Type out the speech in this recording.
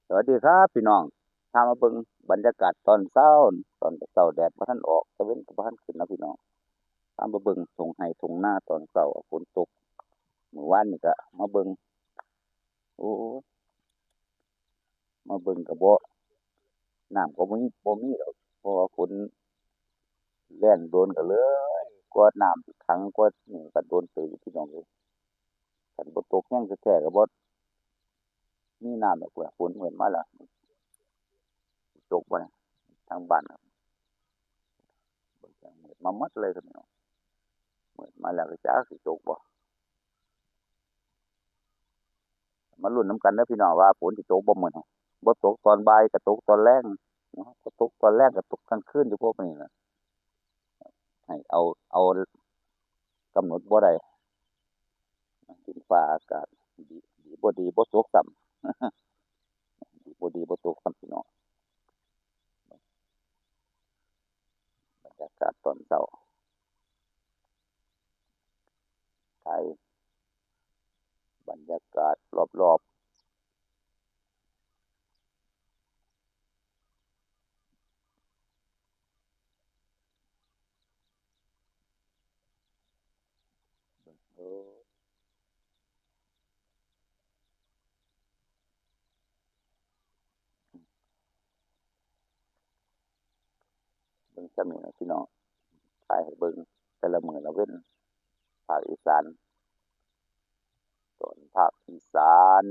สวัสดีครับพี่น้องพามาเบิ่งบรรยากาศตอนเช้าตอนเช้าแดดบ่ทันออกตะเวนก็บ่ทันขึ้นนะพี่น้องพามาเบิ่งทุ่งไร่ทุ่งนาตอนเช้าฝนตกมื้อวานนี่ก็มาเบิ่งโอ้มาเบิ่งก็บ่น้ำก็บ่มีดอกเพราะว่าฝนแล้งโดนก็เลยกว่าน้ำสิขังกว่านี่ก็โดนเติบอยู่พี่น้องเอ้ยคันบ่ตกแรงแท้ๆก็บ่มีน้ำดอกแหละฝนเหมือนมาแล้วสิตกบ่เนี่ยทางบ้านครับเบิ่งจังมืดมาหมดเลยครับพี่น้องมืดมาแล้วก็จักสิตกบ่ มาลุ้นน้ำกันเด้อพี่น้องว่าฝนสิตกบ่มื้อนี้บ่ตกตอนบ่ายก็ตกตอนแลงเนาะบ่ตกตอนแลงก็ตกกลางคืนอยู่พวกนี้น่ะให้เอากำหนดบ่ได้ดินฟ้าอากาศดีบ่ดีบ่ตกซ้ำดีบ่ดีบ่ตกซ้ำพี่น้องบรรยากาศตอนเช้าถ่ายบรรยากาศรอบๆเบิ่งซ้ำนี่ล่ะพี่น้องถ่ายให้เบิ่งแต่ละมื้อละเว้นภาคอีสานตอนภาคอีสาน